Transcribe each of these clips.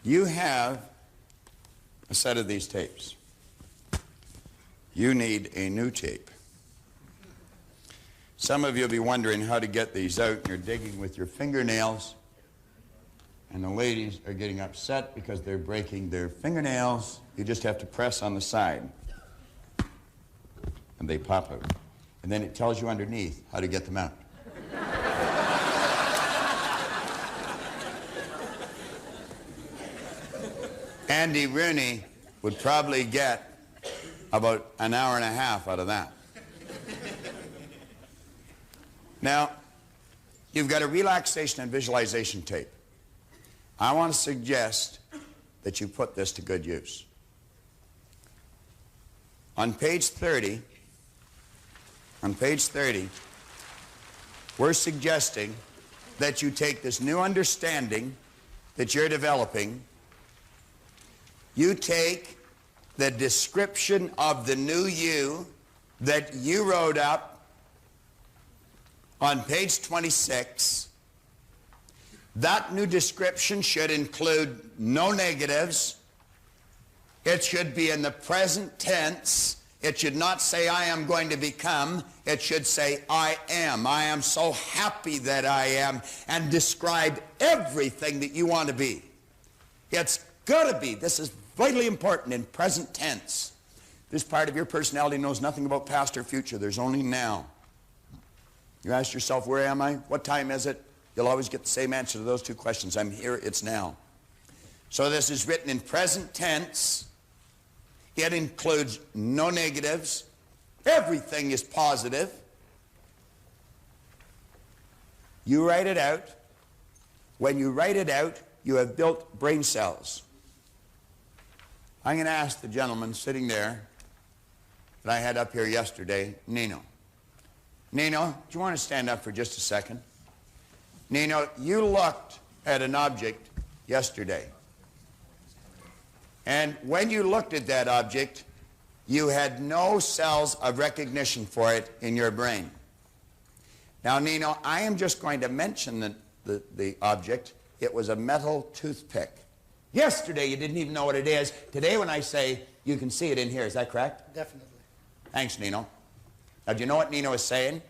You have a set of these tapes. You need a new tape. Some of you will be wondering how to get these out, and you're digging with your fingernails, and the ladies are getting upset because they're breaking their fingernails. You just have to press on the side, and they pop out. And then it tells you underneath how to get them out. Andy Rooney would probably get about an hour and a half out of that. Now, you've got a relaxation and visualization tape. I want to suggest that you put this to good use. On page 30, we're suggesting that you take this new understanding that you're developing, you take the description of the new you that you wrote up on page 26. That new description should include no negatives. It should be in the present tense. It should not say, I am going to become. It should say, I am. I am so happy that I am, and describe everything that you want to be. It's got to be. This is vitally important in present tense. This part of your personality knows nothing about past or future. There's only now. You ask yourself, where am I? What time is it? You'll always get the same answer to those two questions. I'm here, it's now. So this is written in present tense. It includes no negatives. Everything is positive. You write it out. When you write it out, you have built brain cells. I'm going to ask the gentleman sitting there that I had up here yesterday, Nino. Nino, do you want to stand up for just a second? Nino, you looked at an object yesterday. And when you looked at that object, you had no cells of recognition for it in your brain. Now, Nino, I am just going to mention the object. It was a metal toothpick. Yesterday, you didn't even know what it is. Today, when I say, you can see it in here. Is that correct? Definitely. Thanks, Nino. Now, do you know what Nino is saying?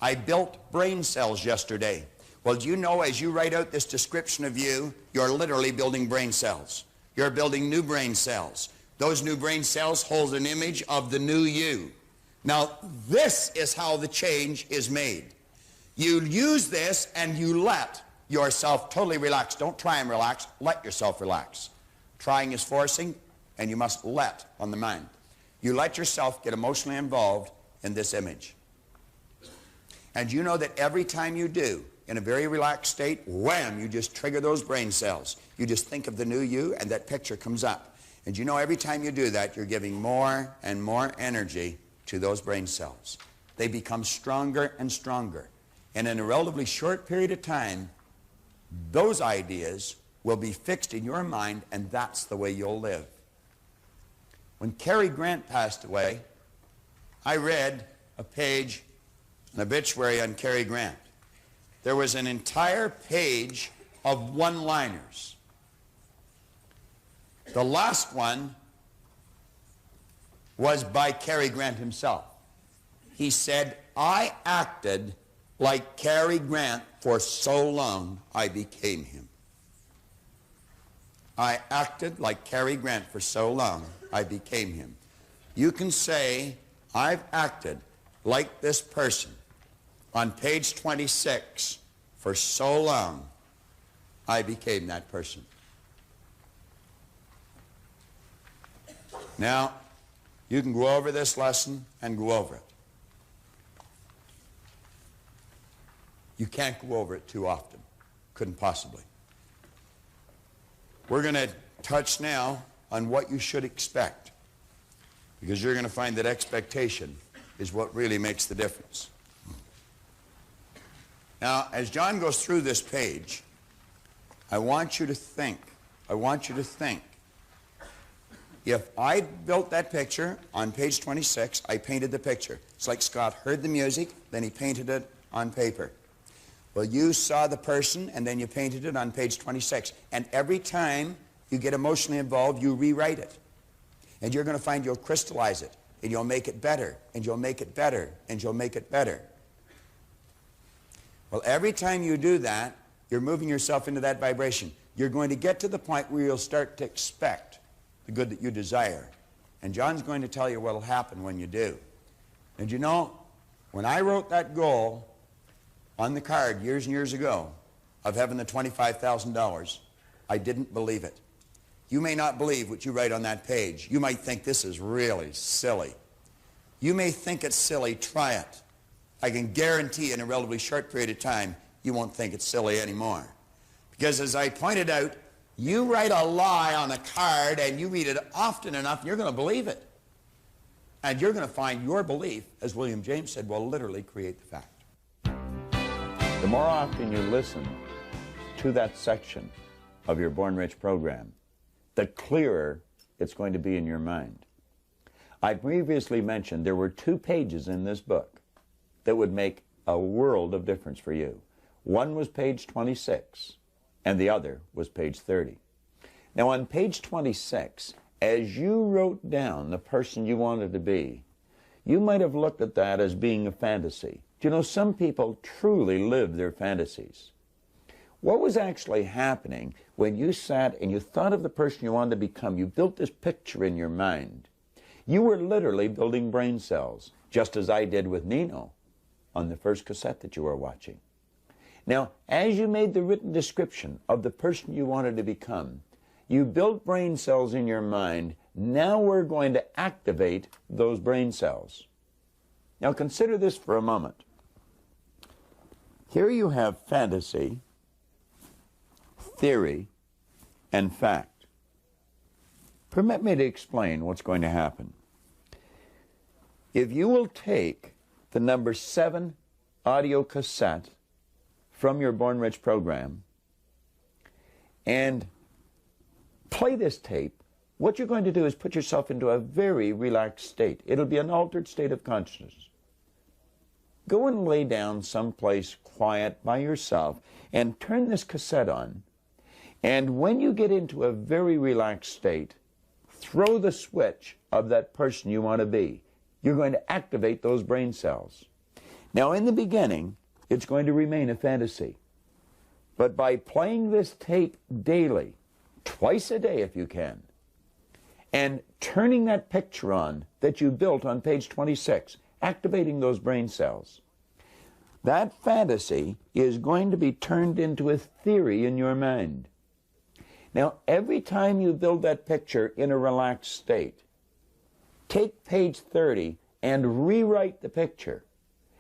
I built brain cells yesterday. Well, do you know, as you write out this description of you, you're literally building brain cells. You're building new brain cells. Those new brain cells hold an image of the new you. Now, this is how the change is made. You use this and you let yourself totally relax. Don't try and relax. Let yourself relax. Trying is forcing, and you must let on the mind. You let yourself get emotionally involved in this image. And you know that every time you do, in a very relaxed state, wham, you just trigger those brain cells. You just think of the new you, and that picture comes up. And you know every time you do that, you're giving more and more energy to those brain cells. They become stronger and stronger. And in a relatively short period of time, those ideas will be fixed in your mind, and that's the way you'll live. When Cary Grant passed away, I read a page, an obituary on Cary Grant. There was an entire page of one-liners. The last one was by Cary Grant himself. He said, I acted like Cary Grant for so long I became him. I acted like Cary Grant for so long I became him. You can say, I've acted like this person on page 26 for so long I became that person. Now, you can go over this lesson and go over it. You can't go over it too often. Couldn't possibly. We're going to touch now on what you should expect, because you're going to find that expectation is what really makes the difference. Now, as John goes through this page, I want you to think. If I built that picture on page 26, I painted the picture. It's like Scott heard the music, then he painted it on paper. Well, you saw the person, and then you painted it on page 26. And every time you get emotionally involved, you rewrite it. And you're going to find you'll crystallize it, and you'll make it better, and you'll make it better, and you'll make it better. Well, every time you do that, you're moving yourself into that vibration. You're going to get to the point where you'll start to expect the good that you desire. And John's going to tell you what will happen when you do. And you know, when I wrote that goal on the card years and years ago of having the $25,000, I didn't believe it. You may not believe what you write on that page. You might think this is really silly. You may think it's silly. Try it. I can guarantee in a relatively short period of time, you won't think it's silly anymore. Because as I pointed out, you write a lie on a card and you read it often enough, and you're going to believe it. And you're going to find your belief, as William James said, will literally create the fact. The more often you listen to that section of your Born Rich program, the clearer it's going to be in your mind. I previously mentioned there were 2 pages in this book that would make a world of difference for you. One was page 26, and the other was page 30. Now on page 26, as you wrote down the person you wanted to be, you might have looked at that as being a fantasy. Do you know, some people truly live their fantasies. What was actually happening when you sat and you thought of the person you wanted to become? You built this picture in your mind. You were literally building brain cells, just as I did with Nino on the first cassette that you were watching. Now, as you made the written description of the person you wanted to become, you built brain cells in your mind. Now we're going to activate those brain cells. Now consider this for a moment. Here you have fantasy, theory, and fact. Permit me to explain what's going to happen. If you will take the number 7 audio cassette from your Born Rich program and play this tape, what you're going to do is put yourself into a very relaxed state. It'll be an altered state of consciousness. Go and lay down someplace quiet by yourself and turn this cassette on. And when you get into a very relaxed state, throw the switch of that person you want to be. You're going to activate those brain cells. Now, in the beginning, it's going to remain a fantasy. But by playing this tape daily, twice a day if you can, and turning that picture on that you built on page 26, activating those brain cells, that fantasy is going to be turned into a theory in your mind. Now, every time you build that picture in a relaxed state, take page 30 and rewrite the picture.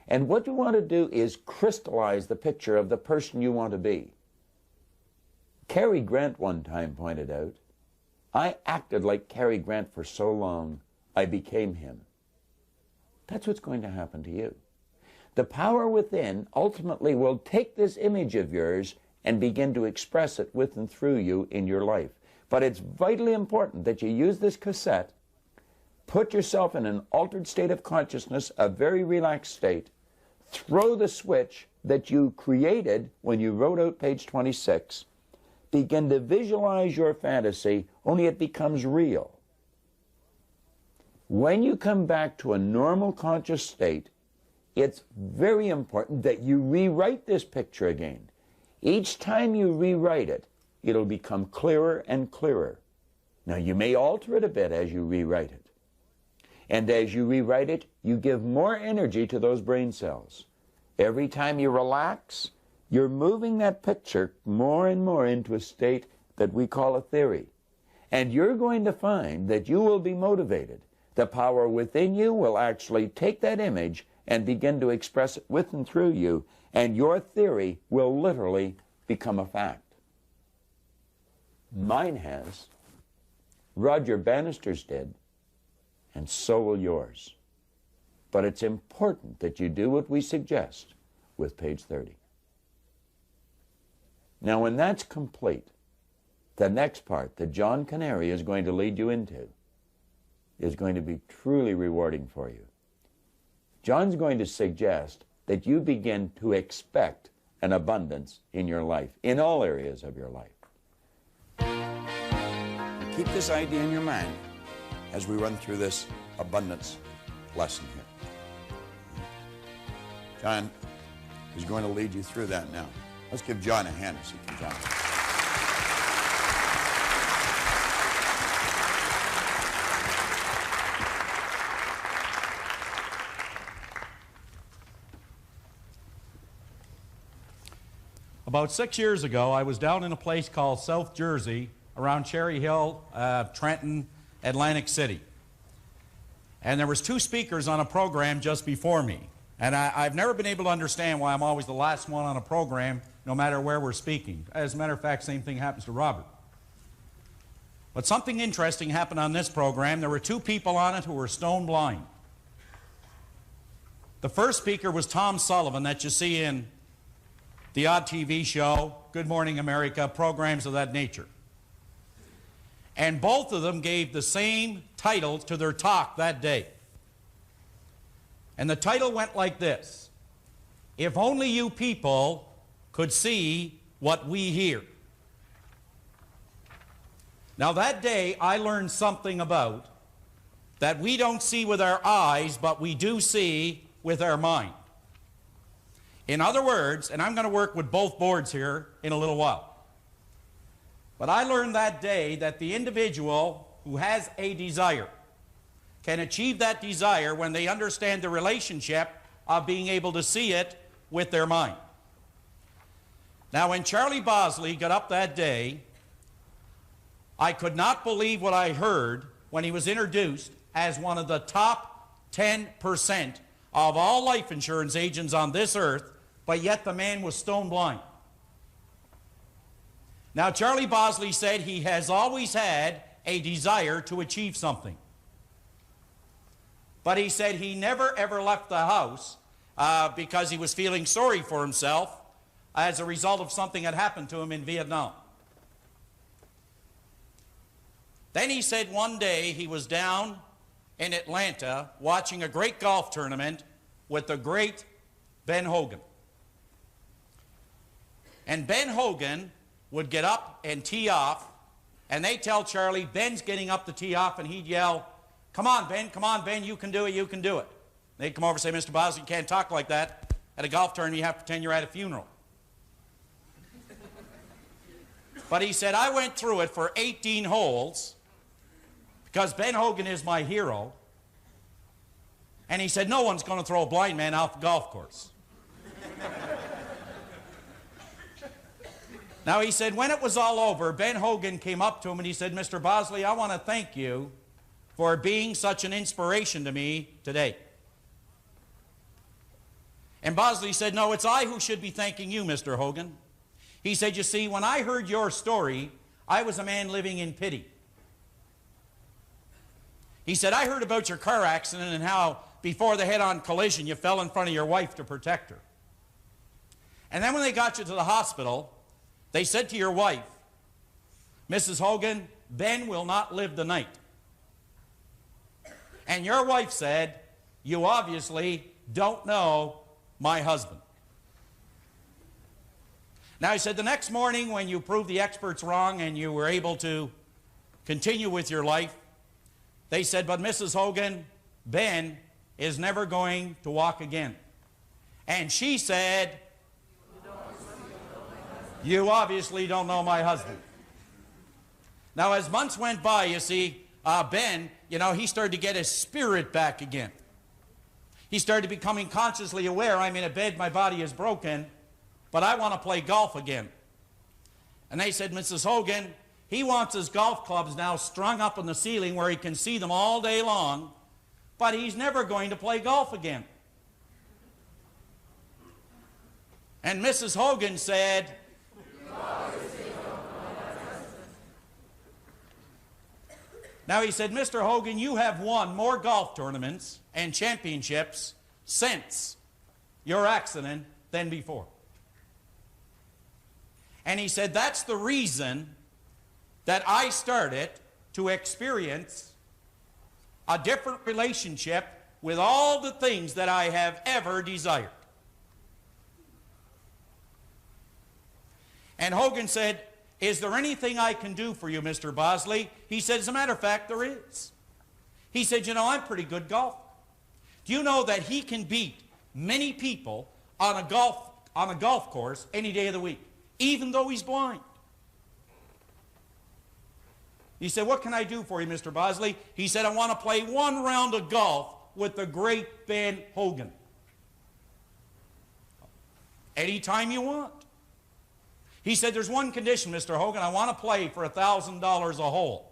And what you want to do is crystallize the picture of the person you want to be. Cary Grant one time pointed out, I acted like Cary Grant for so long, I became him. That's what's going to happen to you. The power within ultimately will take this image of yours and begin to express it with and through you in your life. But it's vitally important that you use this cassette, put yourself in an altered state of consciousness, a very relaxed state, throw the switch that you created when you wrote out page 26, begin to visualize your fantasy, only it becomes real. When you come back to a normal conscious state, it's very important that you rewrite this picture again. Each time you rewrite it, it'll become clearer and clearer. Now, you may alter it a bit as you rewrite it. And as you rewrite it, you give more energy to those brain cells. Every time you relax, you're moving that picture more and more into a state that we call a theory. And you're going to find that you will be motivated. The power within you will actually take that image and begin to express it with and through you, and your theory will literally become a fact. Mine has, Roger Bannister's did, and so will yours. But it's important that you do what we suggest with page 30. Now, when that's complete, the next part that John Canary is going to lead you into is going to be truly rewarding for you. John's going to suggest that you begin to expect and abundance in your life, in all areas of your life. Keep this idea in your mind as we run through this abundance lesson here. John is going to lead you through that now. Let's give John a hand as he comes on. About 6 years ago, I was down in a place called South Jersey, around Cherry Hill, Trenton, Atlantic City. And there was 2 speakers on a program just before me. And I've never been able to understand why I'm always the last one on a program, no matter where we're speaking. As a matter of fact, same thing happens to Robert. But something interesting happened on this program. There were 2 people on it who were stone blind. The first speaker was Tom Sullivan, that you see in the odd TV show, Good Morning America, programs of that nature. And both of them gave the same title to their talk that day. And the title went like this: If only you people could see what we hear. Now that day I learned something about that we don't see with our eyes, but we do see with our mind. In other words, and I'm going to work with both boards here in a little while, but I learned that day that the individual who has a desire can achieve that desire when they understand the relationship of being able to see it with their mind. Now, when Charlie Bosley got up that day, I could not believe what I heard when he was introduced as one of the top 10% of all life insurance agents on this earth, but yet the man was stone blind. Now, Charlie Bosley said he has always had a desire to achieve something. But he said he never ever left the house because he was feeling sorry for himself as a result of something that happened to him in Vietnam. Then he said one day he was down in Atlanta watching a great golf tournament with the great Ben Hogan. And Ben Hogan would get up and tee off, and they tell Charlie, Ben's getting up to tee off, and he'd yell, come on, Ben, you can do it, you can do it. They'd come over and say, Mr. Bosley, you can't talk like that. At a golf tournament, you have to pretend you're at a funeral. But he said, I went through it for 18 holes because Ben Hogan is my hero. And he said, no one's going to throw a blind man off the golf course. Now, he said, when it was all over, Ben Hogan came up to him and he said, Mr. Bosley, I want to thank you for being such an inspiration to me today. And Bosley said, no, it's I who should be thanking you, Mr. Hogan. He said, you see, when I heard your story, I was a man living in pity. He said, I heard about your car accident and how before the head-on collision you fell in front of your wife to protect her. And then when they got you to the hospital, they said to your wife, Mrs. Hogan, Ben will not live the night. And your wife said, you obviously don't know my husband. Now, he said, the next morning when you proved the experts wrong and you were able to continue with your life, they said, but Mrs. Hogan, Ben is never going to walk again. And she said, you obviously don't know my husband. Now, as months went by, you see, Ben, he started to get his spirit back again. He started becoming consciously aware, I'm in a bed, my body is broken, but I want to play golf again. And they said, Mrs. Hogan, he wants his golf clubs now strung up on the ceiling where he can see them all day long, but he's never going to play golf again. And Mrs. Hogan said, now he said, Mr. Hogan, you have won more golf tournaments and championships since your accident than before. And he said, that's the reason that I started to experience a different relationship with all the things that I have ever desired. And Hogan said, "Is there anything I can do for you, Mr. Bosley?" He said, "As a matter of fact, there is." He said, "You know, I'm pretty good golfer. Do you know that he can beat many people on a golf course any day of the week, even though he's blind?" He said, "What can I do for you, Mr. Bosley?" He said, "I want to play one round of golf with the great Ben Hogan." "Anytime you want." He said, "There's one condition, Mr. Hogan. I want to play for $1,000 a hole."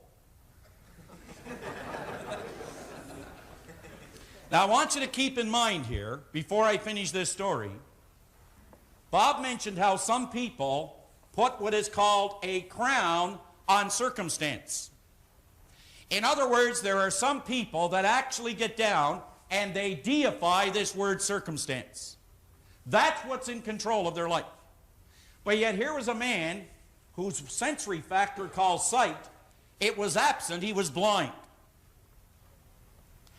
Now, I want you to keep in mind here, before I finish this story, Bob mentioned how some people put what is called a crown on circumstance. In other words, there are some people that actually get down and they deify this word circumstance. That's what's in control of their life. But yet here was a man whose sensory factor called sight, it was absent, he was blind.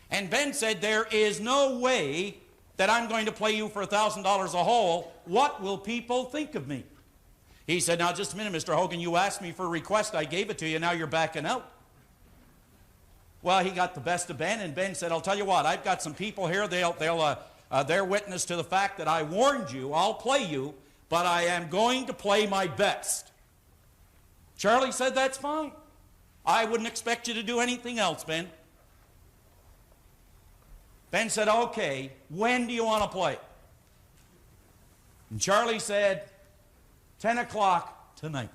And Ben said, "There is no way that I'm going to play you for $1,000 a hole. What will people think of me?" He said, "Now just a minute, Mr. Hogan, you asked me for a request, I gave it to you, now you're backing out." Well, he got the best of Ben, and Ben said, "I'll tell you what, I've got some people here, they're witness to the fact that I warned you, I'll play you, but I am going to play my best." Charlie said, "That's fine. I wouldn't expect you to do anything else, Ben." Ben said, "Okay, when do you want to play?" And Charlie said, 10 o'clock tonight.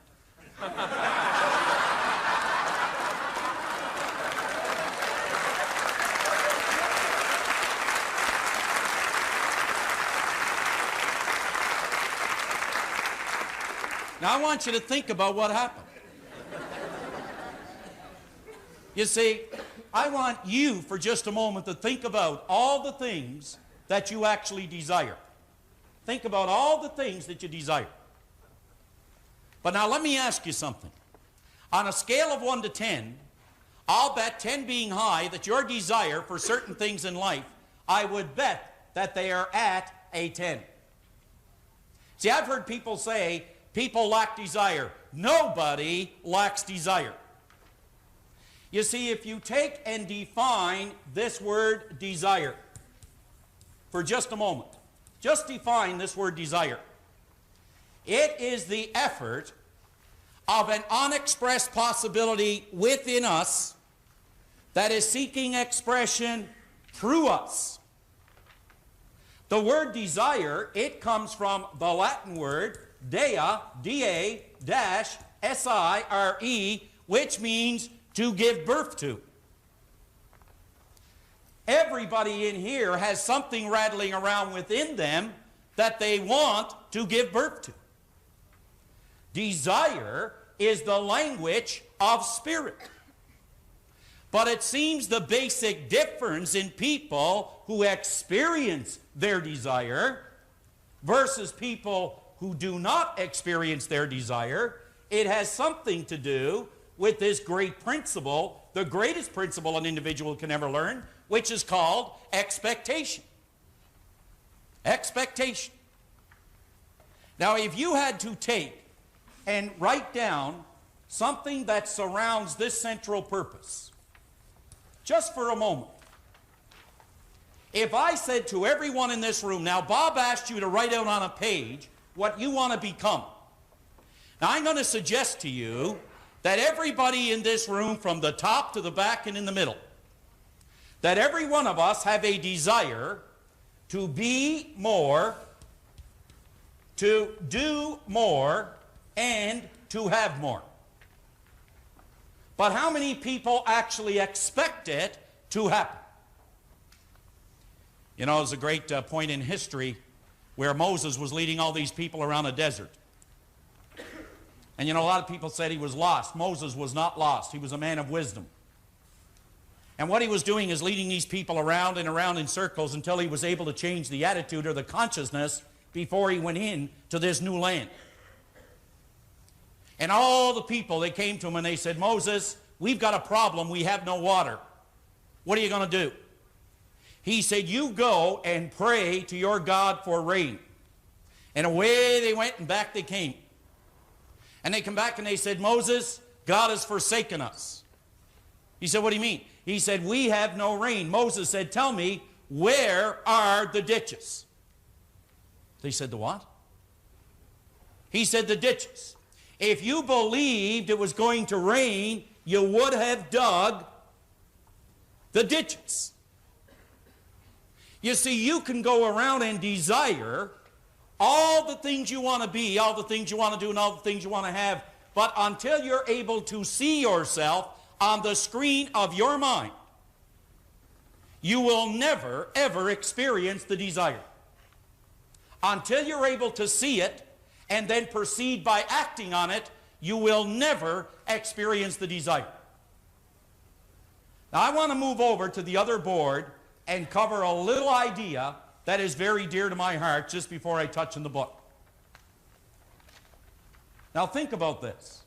Now I want you to think about what happened. You see, I want you for just a moment to think about all the things that you actually desire. Think about all the things that you desire. But now let me ask you something. On a scale of 1 to 10, I'll bet 10 being high that your desire for certain things in life, I would bet that they are at a 10. See, I've heard people say, people lack desire. Nobody lacks desire. You see, if you take and define this word desire for just a moment, just define this word desire. It is the effort of an unexpressed possibility within us that is seeking expression through us. The word desire, it comes from the Latin word dea, D-A-S-I-R-E, which means to give birth to. Everybody in here has something rattling around within them that they want to give birth to. Desire is the language of spirit. But it seems the basic difference in people who experience their desire versus people who do not experience their desire, it has something to do with this great principle, the greatest principle an individual can ever learn, which is called expectation. Expectation. Now, if you had to take and write down something that surrounds this central purpose, just for a moment, if I said to everyone in this room, now Bob asked you to write out on a page what you want to become. Now I'm going to suggest to you that everybody in this room, from the top to the back and in the middle, that every one of us have a desire to be more, to do more, and to have more. But how many people actually expect it to happen? You know, there's a great point in history where Moses was leading all these people around a desert. And you know, a lot of people said he was lost. Moses was not lost. He was a man of wisdom. And what he was doing is leading these people around and around in circles until he was able to change the attitude or the consciousness before he went in to this new land. And all the people, they came to him and they said, "Moses, we've got a problem. We have no water. What are you going to do?" He said, "You go and pray to your God for rain." And away they went and back they came. And they come back and they said, Moses, God has forsaken us. He said, what do you mean? He said, we have no rain. Moses said, tell me, where are the ditches? They said, the what? He said, the ditches. If you believed it was going to rain, you would have dug the ditches. You see, you can go around and desire all the things you want to be, all the things you want to do, and all the things you want to have, but until you're able to see yourself on the screen of your mind, you will never, ever experience the desire. Until you're able to see it and then proceed by acting on it, you will never experience the desire. Now, I want to move over to the other board and cover a little idea that is very dear to my heart just before I touch on the book. Now, think about this.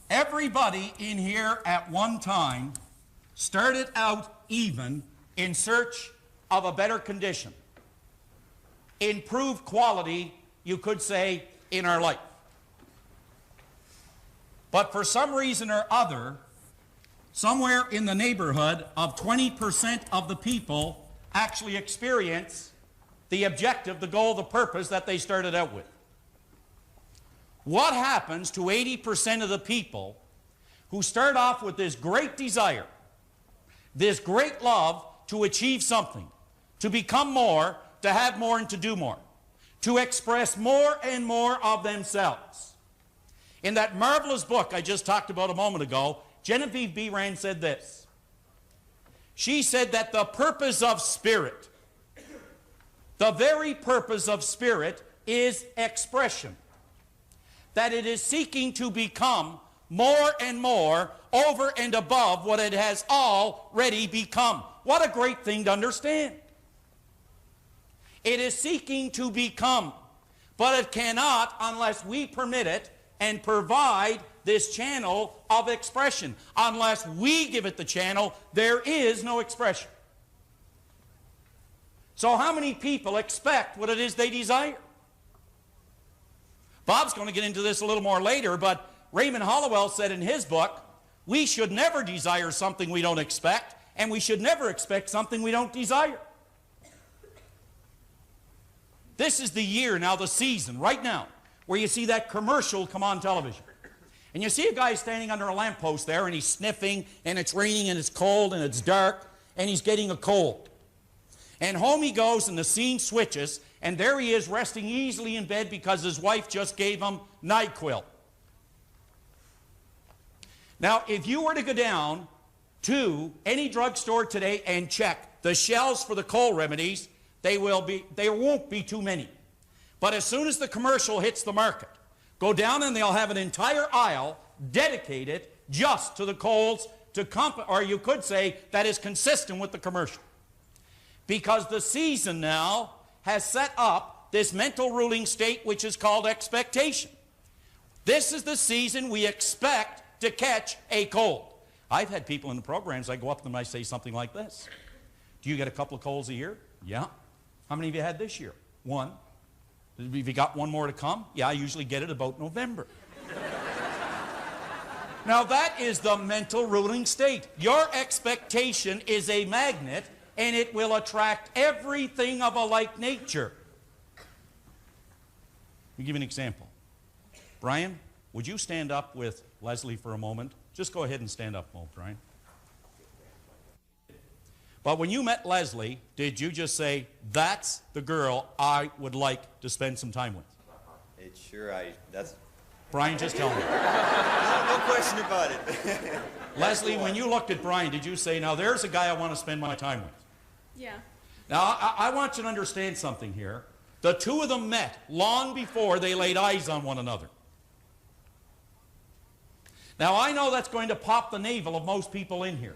Everybody in here at one time started out even in search of a better condition. Improved quality, you could say, in our life. But for some reason or other, somewhere in the neighborhood of 20% of the people actually experience the objective, the goal, the purpose that they started out with. What happens to 80% of the people who start off with this great desire, this great love to achieve something, to become more, to have more, and to do more, to express more and more of themselves? In that marvelous book I just talked about a moment ago, Genevieve B. Rand said this. She said that the purpose of spirit, the very purpose of spirit, is expression. That it is seeking to become more and more over and above what it has already become. What a great thing to understand. It is seeking to become, but it cannot unless we permit it and provide this channel of expression. Unless we give it the channel, there is no expression. So how many people expect what it is they desire? Bob's going to get into this a little more later, but Raymond Hollowell said in his book, we should never desire something we don't expect, and we should never expect something we don't desire. This is the year now, the season, right now, where you see that commercial come on television. And you see a guy standing under a lamppost there, and he's sniffing, and it's raining, and it's cold, and it's dark, and he's getting a cold. And home he goes, and the scene switches, and there he is resting easily in bed because his wife just gave him NyQuil. Now, if you were to go down to any drugstore today and check the shelves for the cold remedies, there won't be too many. But as soon as the commercial hits the market, go down and they'll have an entire aisle dedicated just to the colds, or you could say that is consistent with the commercial. Because the season now has set up this mental ruling state which is called expectation. This is the season we expect to catch a cold. I've had people in the programs, I go up to them and I say something like this. Do you get a couple of colds a year? Yeah. How many have you had this year? One. Have you got one more to come? Yeah, I usually get it about November. Now that is the mental ruling state. Your expectation is a magnet, and it will attract everything of a like nature. Let me give you an example. Brian, would you stand up with Leslie for a moment? Just go ahead and stand up, Brian. But when you met Leslie, did you just say, that's the girl I would like to spend some time with? That's... Brian, just tell me. No question about it. Leslie, when you looked at Brian, did you say, now there's a guy I want to spend my time with? Yeah. Now, I want you to understand something here. The two of them met long before they laid eyes on one another. Now, I know that's going to pop the navel of most people in here.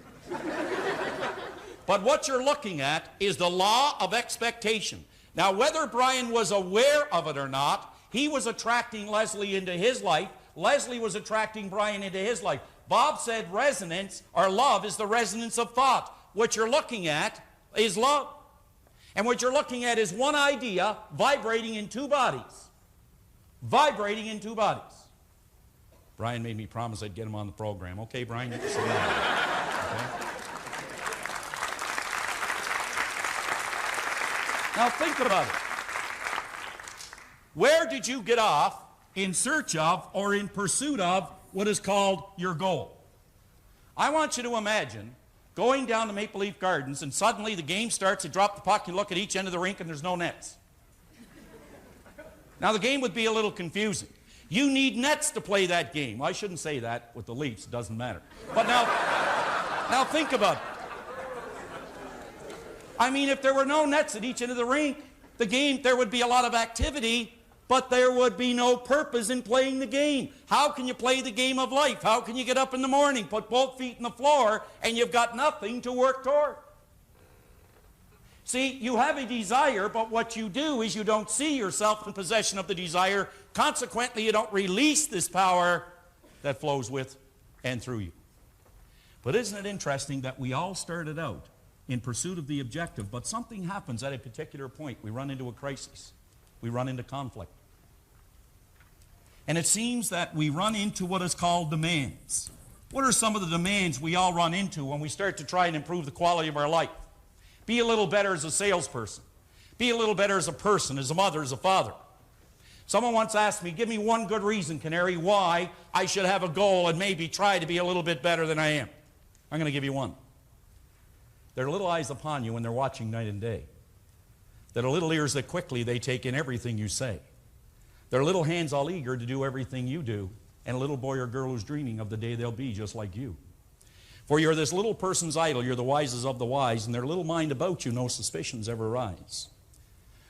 But what you're looking at is the law of expectation. Now, whether Brian was aware of it or not, he was attracting Leslie into his life. Leslie was attracting Brian into his life. Bob said resonance, or love, is the resonance of thought. What you're looking at is love. And what you're looking at is one idea vibrating in two bodies. vibrating in two bodies. Brian made me promise I'd get him on the program. Okay, Brian, you can sit down. Okay? Now think about it. Where did you get off in search of or in pursuit of what is called your goal? I want you to imagine going down to Maple Leaf Gardens and suddenly the game starts, you drop the puck, you look at each end of the rink and there's no nets. Now the game would be a little confusing. You need nets to play that game. Well, I shouldn't say that with the Leafs, it doesn't matter. But now think about it. I mean, if there were no nets at each end of the rink, the game, there would be a lot of activity, but there would be no purpose in playing the game. How can you play the game of life? How can you get up in the morning, put both feet in the floor, and you've got nothing to work toward? See, you have a desire, but what you do is you don't see yourself in possession of the desire. Consequently, you don't release this power that flows with and through you. But isn't it interesting that we all started out in pursuit of the objective, but something happens at a particular point. We run into a crisis. We run into conflict. And it seems that we run into what is called demands. What are some of the demands we all run into when we start to try and improve the quality of our life? Be a little better as a salesperson. Be a little better as a person, as a mother, as a father. Someone once asked me, give me one good reason, Canary, why I should have a goal and maybe try to be a little bit better than I am. I'm going to give you one. There are little eyes upon you when they're watching night and day. There are little ears that quickly they take in everything you say. There are little hands all eager to do everything you do, and a little boy or girl who's dreaming of the day they'll be just like you. For you're this little person's idol, you're the wisest of the wise, and their little mind about you no suspicions ever rise.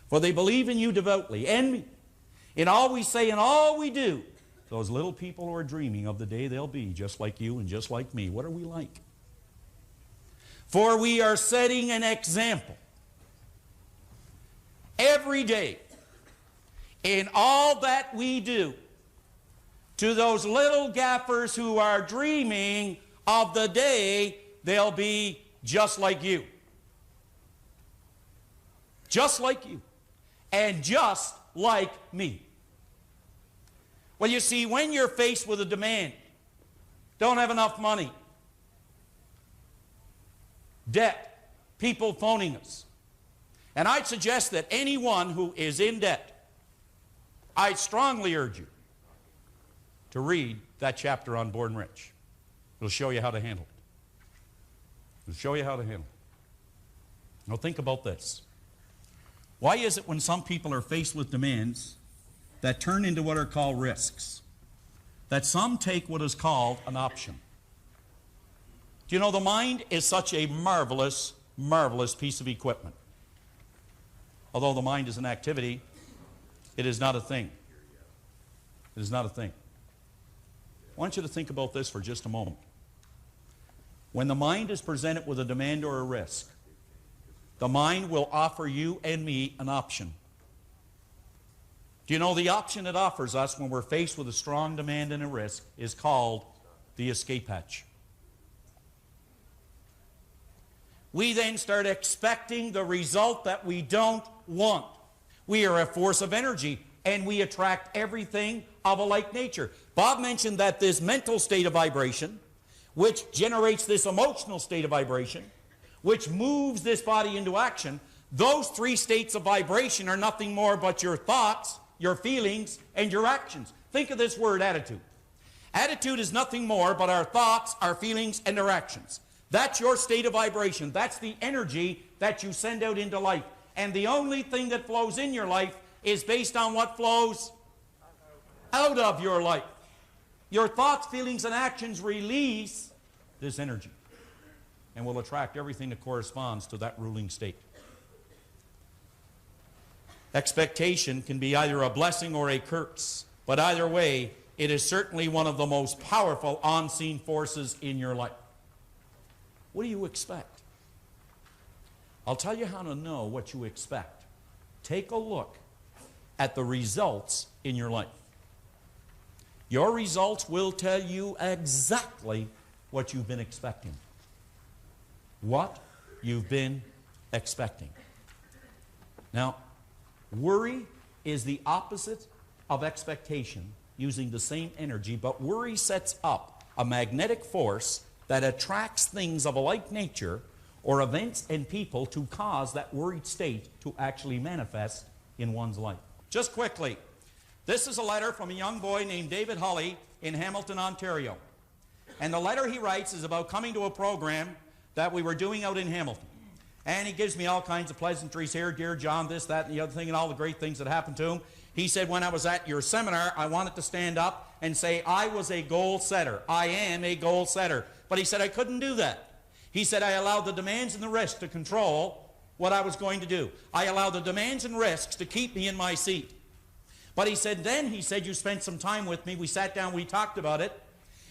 For they believe in you devoutly, and me, in all we say and all we do. Those little people who are dreaming of the day they'll be just like you and just like me. What are we like? For we are setting an example every day in all that we do to those little gaffers who are dreaming of the day they'll be just like you. Just like you. And just like me. Well, you see, when you're faced with a demand, don't have enough money, debt, people phoning us. And I'd suggest that anyone who is in debt, I'd strongly urge you to read that chapter on Born Rich. It'll show you how to handle it. It'll show you how to handle it. Now think about this. Why is it when some people are faced with demands that turn into what are called risks, that some take what is called an option? Do you know the mind is such a marvelous, marvelous piece of equipment? Although the mind is an activity, it is not a thing. It is not a thing. I want you to think about this for just a moment. When the mind is presented with a demand or a risk, the mind will offer you and me an option. Do you know the option it offers us when we're faced with a strong demand and a risk is called the escape hatch. We then start expecting the result that we don't want. We are a force of energy, and we attract everything of a like nature. Bob mentioned that this mental state of vibration, which generates this emotional state of vibration, which moves this body into action, those three states of vibration are nothing more but your thoughts, your feelings, and your actions. Think of this word, attitude. Attitude is nothing more but our thoughts, our feelings, and our actions. That's your state of vibration. That's the energy that you send out into life. And the only thing that flows in your life is based on what flows out of your life. Your thoughts, feelings, and actions release this energy and will attract everything that corresponds to that ruling state. Expectation can be either a blessing or a curse, but either way, it is certainly one of the most powerful unseen forces in your life. What do you expect? I'll tell you how to know what you expect. Take a look at the results in your life. Your results will tell you exactly what you've been expecting. What you've been expecting. Now, worry is the opposite of expectation using the same energy, but worry sets up a magnetic force that attracts things of a like nature or events and people to cause that worried state to actually manifest in one's life. Just quickly, this is a letter from a young boy named David Hulley in Hamilton, Ontario. And the letter he writes is about coming to a program that we were doing out in Hamilton. And he gives me all kinds of pleasantries here, dear John, this, that, and the other thing, and all the great things that happened to him. He said, when I was at your seminar, I wanted to stand up and say, I was a goal setter. I am a goal setter. But he said, I couldn't do that. He said, I allowed the demands and the risks to control what I was going to do. I allowed the demands and risks to keep me in my seat. But he said, then, he said, you spent some time with me. We sat down, we talked about it.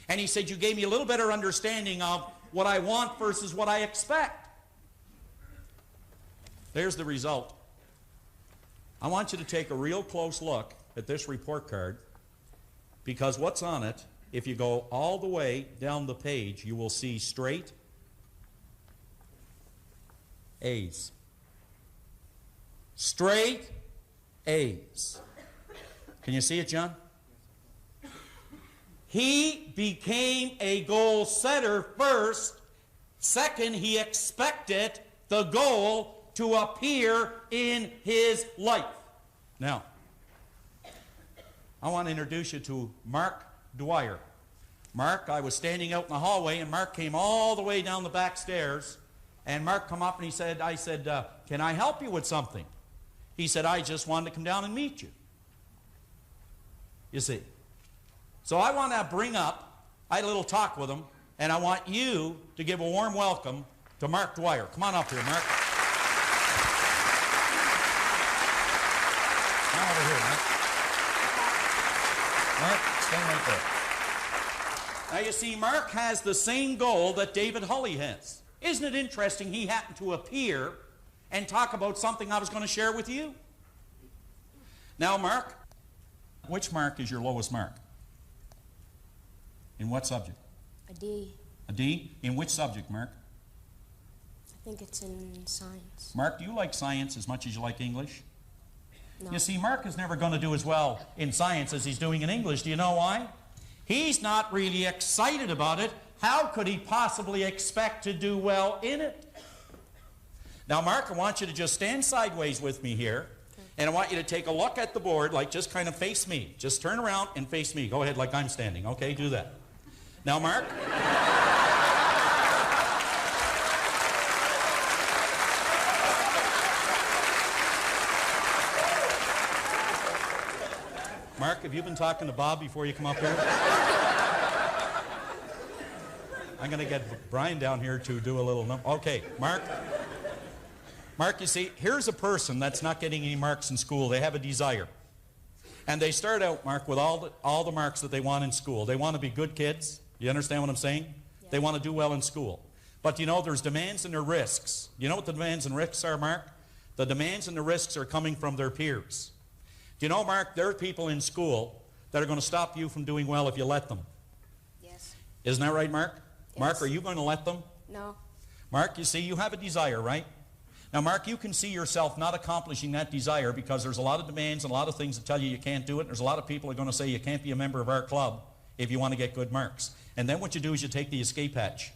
And he said, you gave me a little better understanding of what I want versus what I expect. There's the result. I want you to take a real close look at this report card, because what's on it, if you go all the way down the page, you will see straight A's. Straight A's. Can you see it, John? He became a goal setter first. Second, he expected the goal to appear in his life. Now, I want to introduce you to Mark Dwyer. Mark, I was standing out in the hallway, and Mark came all the way down the back stairs, and Mark come up and he said, I said, can I help you with something? He said, I just wanted to come down and meet you. You see. So I want to bring up, I had a little talk with him, and I want you to give a warm welcome to Mark Dwyer. Come on up here, Mark. Come over here, Mark. Mark, stand right there. Now you see, Mark has the same goal that David Hulley has. Isn't it interesting he happened to appear and talk about something I was going to share with you? Now, Mark, which mark is your lowest mark? In what subject? A D. A D? In which subject, Mark? I think it's in science. Mark, do you like science as much as you like English? No. You see, Mark is never going to do as well in science as he's doing in English. Do you know why? He's not really excited about it. How could he possibly expect to do well in it? Now, Mark, I want you to just stand sideways with me here, and I want you to take a look at the board, like just kind of face me. Just turn around and face me. Go ahead like I'm standing. Okay, do that. Now, Mark. Mark, have you been talking to Bob before you come up here? I'm going to get Brian down here to do a little... Okay, Mark. Mark, you see, here's a person that's not getting any marks in school. They have a desire. And they start out, Mark, with all the marks that they want in school. They want to be good kids. You understand what I'm saying? Yeah. They want to do well in school. But you know, there's demands and there are risks. You know what the demands and risks are, Mark? The demands and the risks are coming from their peers. Do you know, Mark, there are people in school that are going to stop you from doing well if you let them. Yes. Isn't that right, Mark? Yes. Mark, are you going to let them? No. Mark, you see, you have a desire, right? Now, Mark, you can see yourself not accomplishing that desire because there's a lot of demands and a lot of things that tell you you can't do it. There's a lot of people who are going to say you can't be a member of our club if you want to get good marks. And then what you do is you take the escape hatch.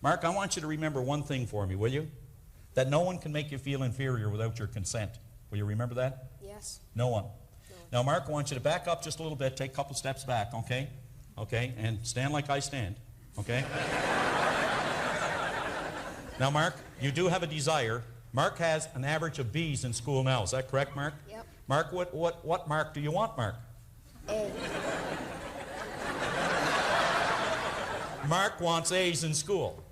Mark, I want you to remember one thing for me, will you? That no one can make you feel inferior without your consent. Will you remember that? Yes. No one. Now, Mark, I want you to back up just a little bit, take a couple steps back, okay? Okay, and stand like I stand, okay? Now, Mark, you do have a desire. Mark has an average of B's in school now. Is that correct, Mark? Yep. Mark, what mark do you want, Mark? A. Mark wants A's in school.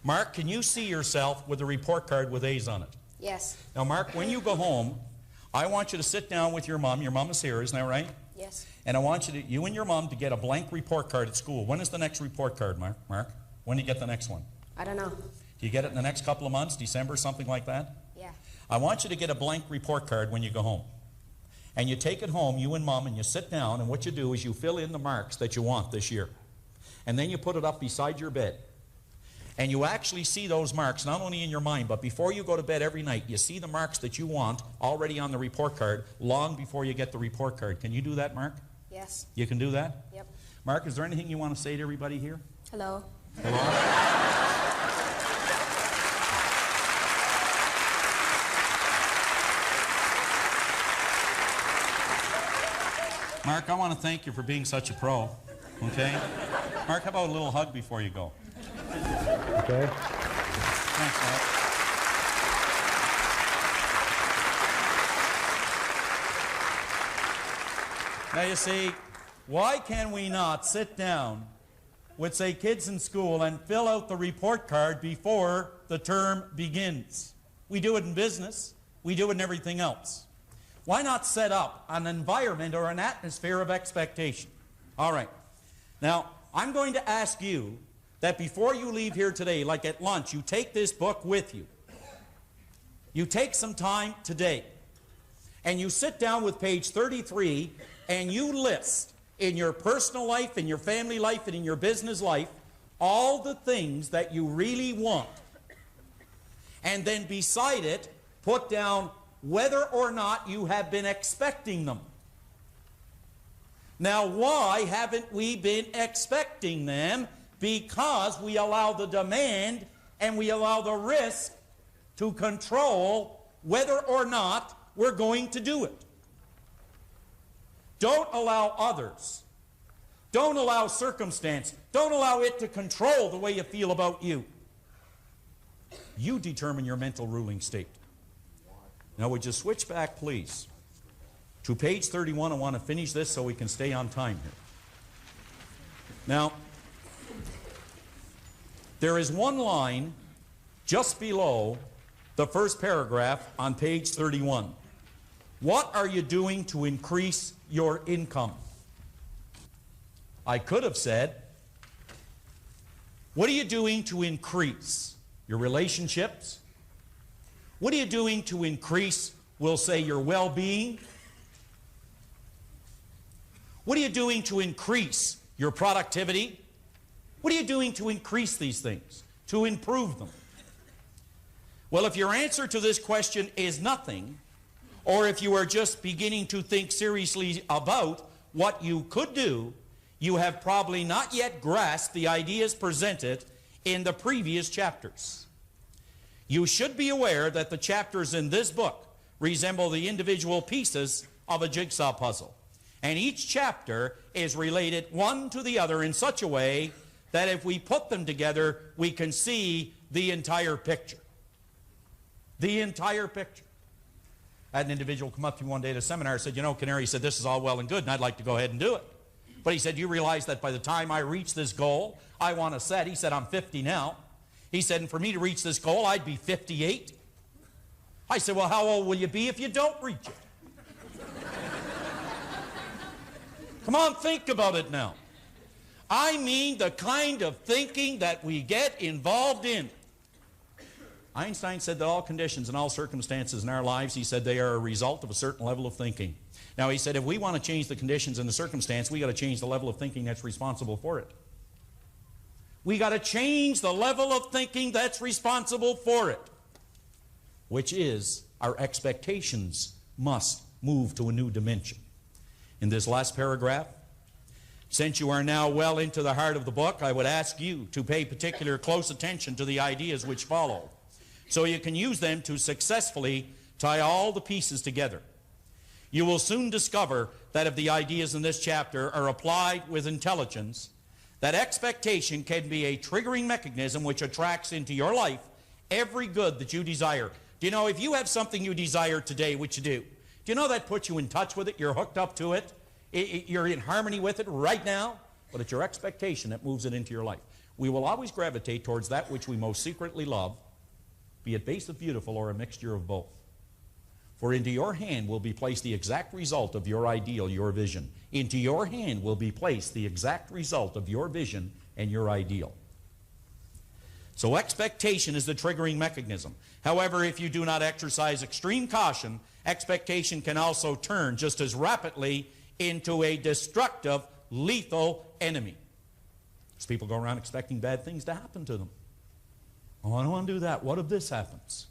Mark, can you see yourself with a report card with A's on it? Yes. Now, Mark, when you go home, I want you to sit down with your mom. Your mom is here, isn't that right? Yes. And I want you and your mom to get a blank report card at school. When is the next report card, Mark? When do you get the next one? I don't know. Do you get it in the next couple of months, December, something like that? Yeah. I want you to get a blank report card when you go home. And you take it home, you and Mom, and you sit down, and what you do is you fill in the marks that you want this year. And then you put it up beside your bed. and you actually see those marks, not only in your mind, but before you go to bed every night, you see the marks that you want already on the report card long before you get the report card. Can you do that, Mark? Yes. You can do that? Yep. Mark, is there anything you want to say to everybody here? Hello. Hello? Mark, I want to thank you for being such a pro. Okay? Mark, how about a little hug before you go? Okay. Thanks, Mark. Now you see, why can we not sit down with, say, kids in school and fill out the report card before the term begins? We do it in business. We do it in everything else. Why not set up an environment or an atmosphere of expectation? All right. Now, I'm going to ask you that before you leave here today, like at lunch, you take this book with you. You take some time today, and you sit down with page 33, and you list in your personal life, in your family life, and in your business life, all the things that you really want. And then beside it, put down whether or not you have been expecting them. Now, why haven't we been expecting them? Because we allow the demand and we allow the risk to control whether or not we're going to do it. Don't allow others. Don't allow circumstance. Don't allow it to control the way you feel about you. You determine your mental ruling state. Now, would you switch back, please, to page 31? I want to finish this so we can stay on time here. Now, there is one line just below the first paragraph on page 31. What are you doing to increase your income? I could have said, what are you doing to increase your relationships? What are you doing to increase, we'll say, your well-being? What are you doing to increase your productivity? What are you doing to increase these things, to improve them? Well, if your answer to this question is nothing, or if you are just beginning to think seriously about what you could do, you have probably not yet grasped the ideas presented in the previous chapters. You should be aware that the chapters in this book resemble the individual pieces of a jigsaw puzzle. And each chapter is related one to the other in such a way that if we put them together, we can see the entire picture. The entire picture. I had an individual come up to me one day at a seminar and said, you know, Canary, he said, this is all well and good, and I'd like to go ahead and do it. But he said, do you realize that by the time I reach this goal I want to set, he said, I'm 50 now. He said, and for me to reach this goal, I'd be 58. I said, well, how old will you be if you don't reach it? Come on, think about it now. I mean the kind of thinking that we get involved in. Einstein said that all conditions and all circumstances in our lives, he said, they are a result of a certain level of thinking. Now, he said, if we want to change the conditions and the circumstance, we got to change the level of thinking that's responsible for it. We got to change the level of thinking that's responsible for it, which is our expectations must move to a new dimension. In this last paragraph, since you are now well into the heart of the book, I would ask you to pay particular close attention to the ideas which follow, so you can use them to successfully tie all the pieces together. You will soon discover that if the ideas in this chapter are applied with intelligence, that expectation can be a triggering mechanism which attracts into your life every good that you desire. Do you know, if you have something you desire today, which you do you know that puts you in touch with it? You're hooked up to it. You're in harmony with it right now, but it's your expectation that moves it into your life. We will always gravitate towards that which we most secretly love, be it base of beautiful or a mixture of both. For into your hand will be placed the exact result of your ideal, your vision. Into your hand will be placed the exact result of your vision and your ideal. So expectation is the triggering mechanism. However, if you do not exercise extreme caution, expectation can also turn just as rapidly into a destructive, lethal enemy. Because people go around expecting bad things to happen to them. Oh, I don't want to do that. What if this happens?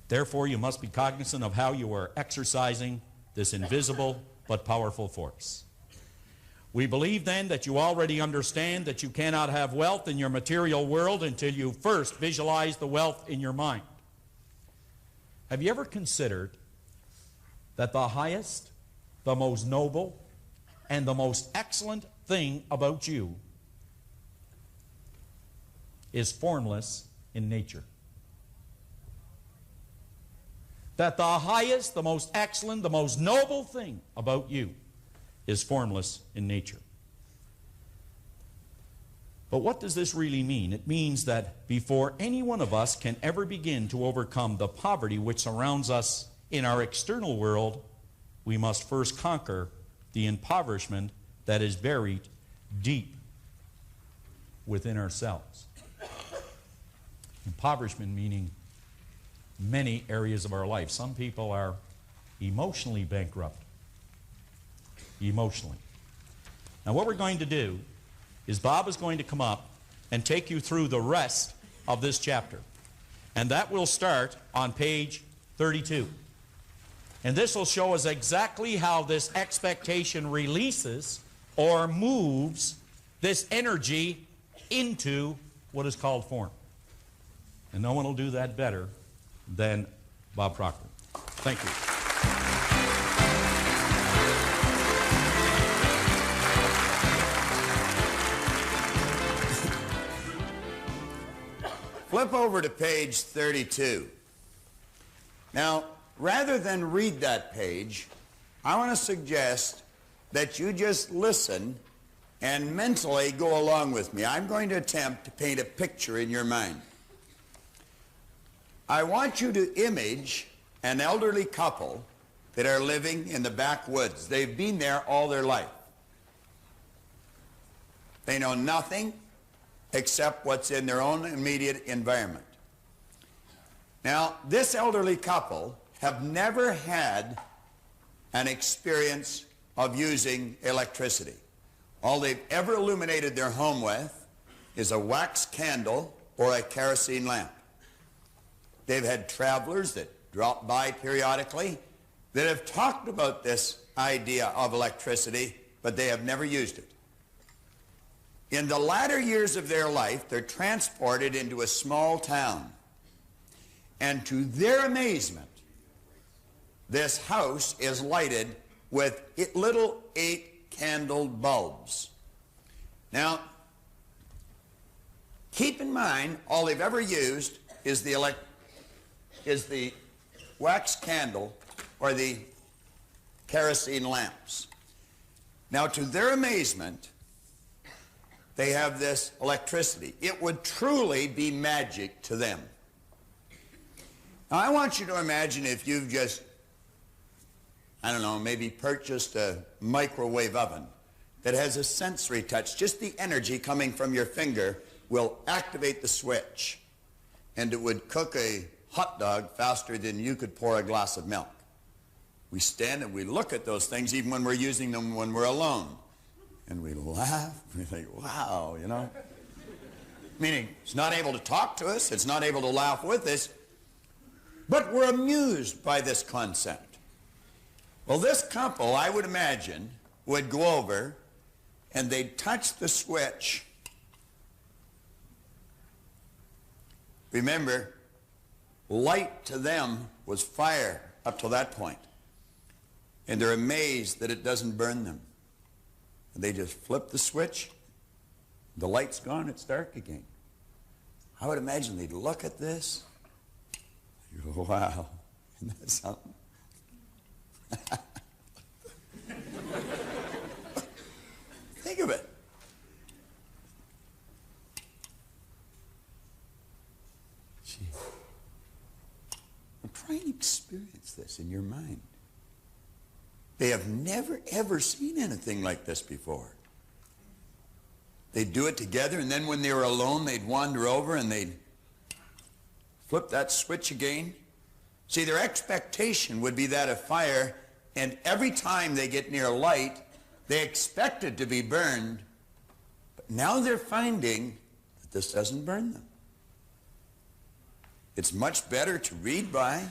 Therefore, you must be cognizant of how you are exercising this invisible but powerful force. We believe then that you already understand that you cannot have wealth in your material world until you first visualize the wealth in your mind. Have you ever considered that the highest, the most noble, and the most excellent thing about you is formless in nature? That the highest, the most excellent, the most noble thing about you is formless in nature. But what does this really mean? It means that before any one of us can ever begin to overcome the poverty which surrounds us in our external world, we must first conquer the impoverishment that is buried deep within ourselves. Impoverishment meaning many areas of our life. Some people are emotionally bankrupt. Emotionally. Now what we're going to do is Bob is going to come up and take you through the rest of this chapter. And that will start on page 32. And this will show us exactly how this expectation releases or moves this energy into what is called form. And no one will do that better than Bob Proctor. Thank you. Flip over to page 32. Now, rather than read that page, I want to suggest that you just listen and mentally go along with me. I'm going to attempt to paint a picture in your mind. I want you to image an elderly couple that are living in the backwoods. They've been there all their life. They know nothing except what's in their own immediate environment. Now, this elderly couple have never had an experience of using electricity. All they've ever illuminated their home with is a wax candle or a kerosene lamp. They've had travelers that drop by periodically that have talked about this idea of electricity, but they have never used it. In the latter years of their life, they're transported into a small town. And to their amazement, this house is lighted with little 8-candled bulbs. Now, keep in mind, all they've ever used is the wax candle or the kerosene lamps. Now, to their amazement, they have this electricity. It would truly be magic to them. Now, I want you to imagine if you've just, I don't know, maybe purchased a microwave oven that has a sensory touch. Just the energy coming from your finger will activate the switch, and it would cook a hot dog faster than you could pour a glass of milk. We stand and we look at those things even when we're using them when we're alone. And we laugh, we think, wow, you know. Meaning, it's not able to talk to us, it's not able to laugh with us, but we're amused by this concept. Well, this couple, I would imagine, would go over and they'd touch the switch. Remember, light to them was fire up to that point. And they're amazed that it doesn't burn them. And they just flip the switch, the light's gone, it's dark again. I would imagine they'd look at this, and go, wow, isn't that something? Think of it. Gee. Try and experience this in your mind. They have never, ever seen anything like this before. They'd do it together, and then when they were alone, they'd wander over and they'd flip that switch again. See, their expectation would be that of fire, and every time they get near light, they expect it to be burned, but now they're finding that this doesn't burn them. It's much better to read by.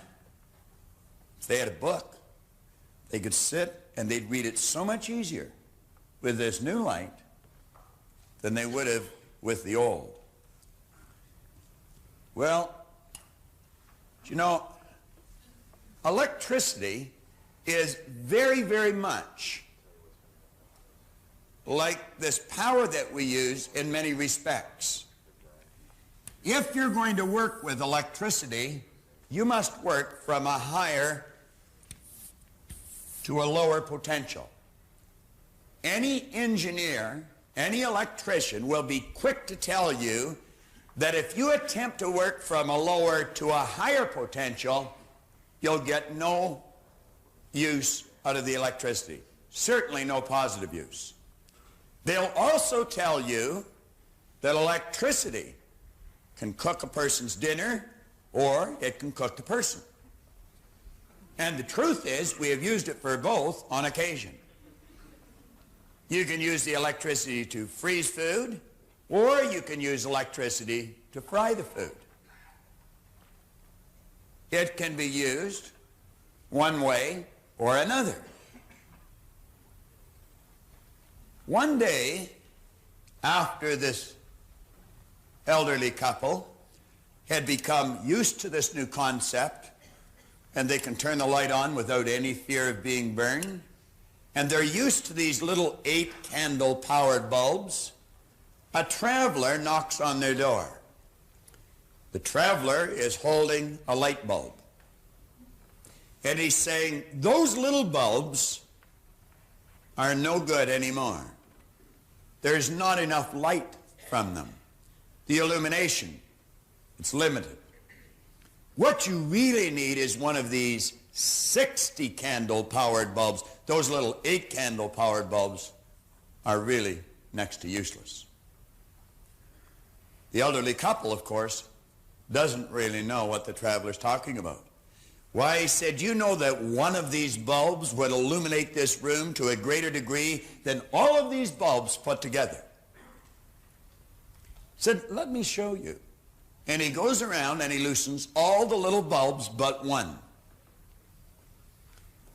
If they had a book, they could sit and they'd read it so much easier with this new light than they would have with the old. Well, you know, electricity is very, very much like this power that we use in many respects. If you're going to work with electricity, you must work from a higher to a lower potential. Any engineer, any electrician will be quick to tell you that if you attempt to work from a lower to a higher potential, you'll get no use out of the electricity. Certainly no positive use. They'll also tell you that electricity can cook a person's dinner or it can cook the person. And the truth is, we have used it for both on occasion. You can use the electricity to freeze food, or you can use electricity to fry the food. It can be used one way or another. One day, after this elderly couple had become used to this new concept, and they can turn the light on without any fear of being burned, and they're used to these little 8-candle powered bulbs, a traveler knocks on their door. The traveler is holding a light bulb. And he's saying, those little bulbs are no good anymore. There's not enough light from them. The illumination, it's limited. What you really need is one of these 60-candle powered bulbs. Those little 8-candle powered bulbs are really next to useless. The elderly couple, of course, doesn't really know what the traveler's talking about. Why, he said, you know that one of these bulbs would illuminate this room to a greater degree than all of these bulbs put together. He said, let me show you. And he goes around and he loosens all the little bulbs but one.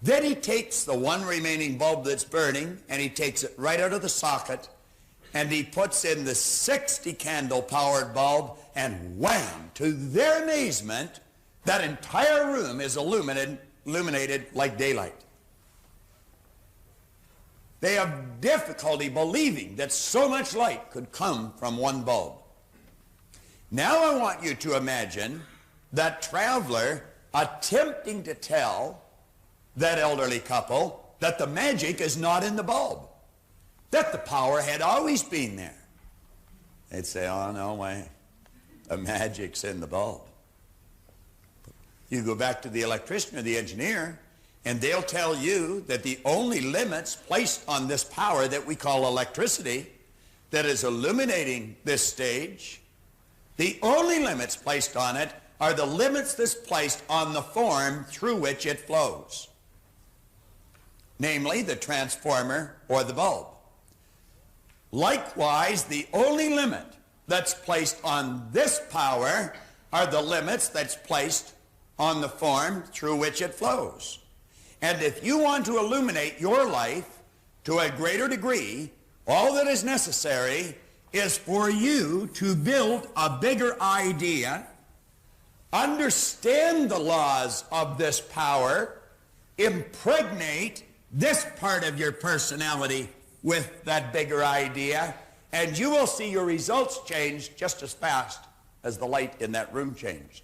Then he takes the one remaining bulb that's burning and he takes it right out of the socket and he puts in the 60-candle powered bulb, and wham, to their amazement, that entire room is illuminated like daylight. They have difficulty believing that so much light could come from one bulb. Now I want you to imagine that traveler attempting to tell that elderly couple that the magic is not in the bulb, that the power had always been there. They'd say, oh, no way, the magic's in the bulb. You go back to the electrician or the engineer, and they'll tell you that the only limits placed on this power that we call electricity that is illuminating this stage, the only limits placed on it are the limits that's placed on the form through which it flows, namely the transformer or the bulb. Likewise, the only limit that's placed on this power are the limits that's placed on the form through which it flows. And if you want to illuminate your life to a greater degree, all that is necessary is for you to build a bigger idea, understand the laws of this power, impregnate this part of your personality with that bigger idea, and you will see your results change just as fast as the light in that room changed.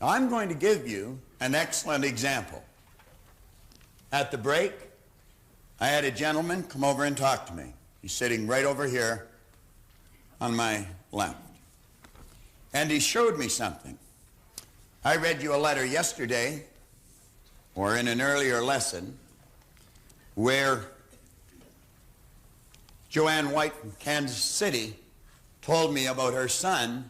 Now, I'm going to give you an excellent example. At the break, I had a gentleman come over and talk to me. He's sitting right over here on my left. And he showed me something. I read you a letter yesterday, or in an earlier lesson, where Joanne White from Kansas City told me about her son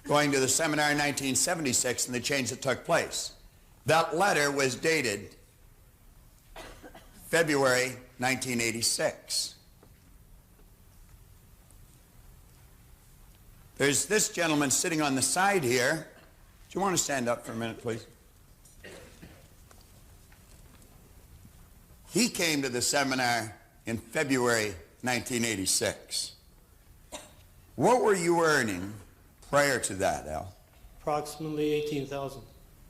going to the seminar in 1976 and the change that took place. That letter was dated February 1986. There's this gentleman sitting on the side here. Do you want to stand up for a minute, please? He came to the seminar in February 1986. What were you earning prior to that, Al? Approximately 18,000.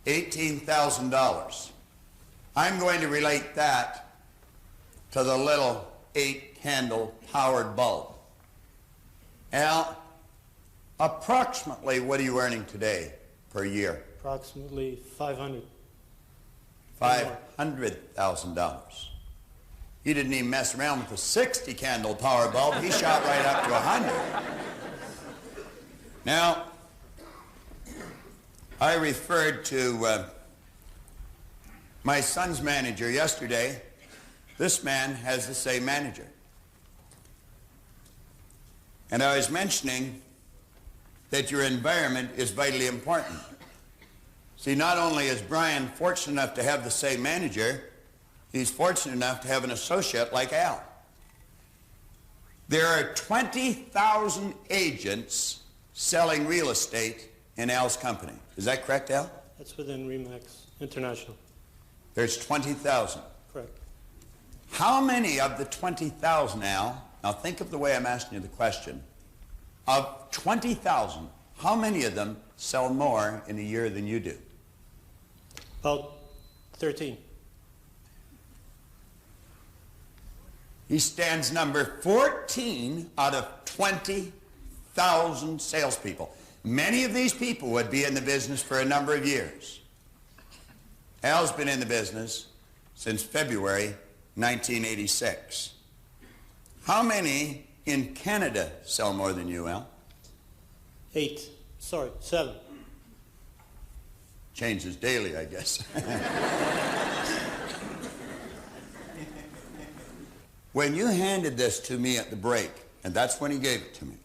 $18,000. I'm going to relate that to the little 8-candle powered bulb. Al, approximately what are you earning today per year? Approximately 500. $500,000. He didn't even mess around with the 60-candle power bulb. He shot right up to 100. Now, I referred to my son's manager yesterday. This man has the same manager. And I was mentioning that your environment is vitally important. See, not only is Brian fortunate enough to have the same manager, he's fortunate enough to have an associate like Al. There are 20,000 agents selling real estate in Al's company. Is that correct, Al? That's within RE/MAX International. There's 20,000. Correct. How many of the 20,000, Al, now think of the way I'm asking you the question, of 20,000, how many of them sell more in a year than you do? About 13. He stands number 14 out of 20,000 salespeople. Many of these people would be in the business for a number of years. Al's been in the business since February 1986. How many in Canada sell more than you, Al? 7. Changes daily, I guess. When you handed this to me at the break, and that's when he gave it to me,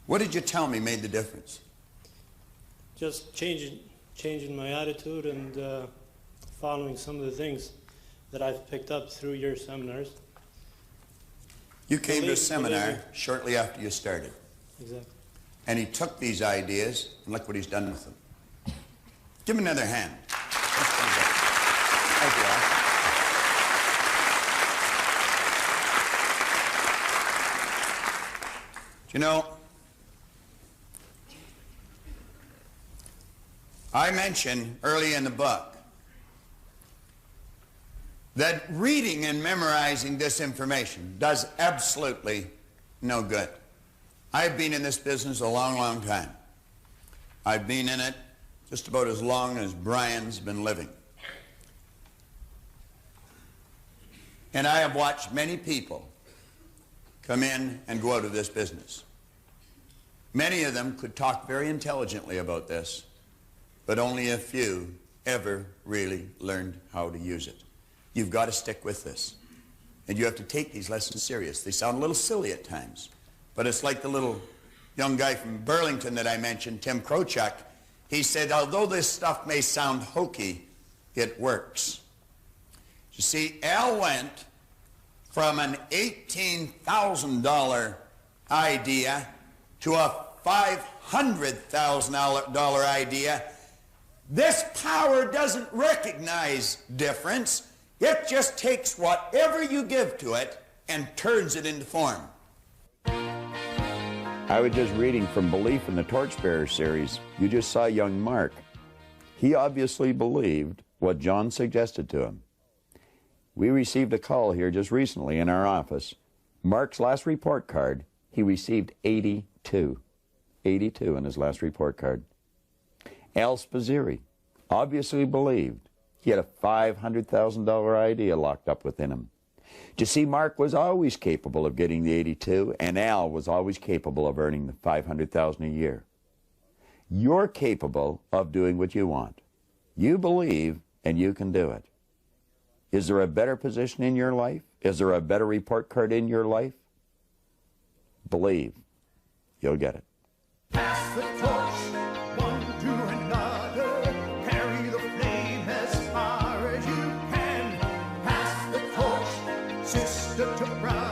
what did you tell me made the difference? Just changing my attitude and following some of the things that I've picked up through your seminars. You came to a seminar shortly after you started. Exactly. And he took these ideas, and look what he's done with them. Give him another hand. Thank you, Al. You know, I mentioned early in the book that reading and memorizing this information does absolutely no good. I've been in this business a long, long time. I've been in it just about as long as Brian's been living. And I have watched many people come in and go out of this business. Many of them could talk very intelligently about this, but only a few ever really learned how to use it. You've got to stick with this. And you have to take these lessons serious. They sound a little silly at times, but it's like the little young guy from Burlington that I mentioned, Tim Krochuk. He said, although this stuff may sound hokey, it works. You see, Al went from an $18,000 idea to a $500,000 idea. This power doesn't recognize difference. It just takes whatever you give to it and turns it into form. I was just reading from Belief in the Torchbearer series. You just saw young Mark. He obviously believed what John suggested to him. We received a call here just recently in our office. Mark's last report card, he received 82. 82 in his last report card. Al Spazzeri obviously believed he had a $500,000 idea locked up within him. You see, Mark was always capable of getting the 82, and Al was always capable of earning the $500,000 a year. You're capable of doing what you want. You believe, and you can do it. Is there a better position in your life? Is there a better report card in your life? Believe. You'll get it. Pass the torch, one to another. Carry the flame as far as you can. to pride.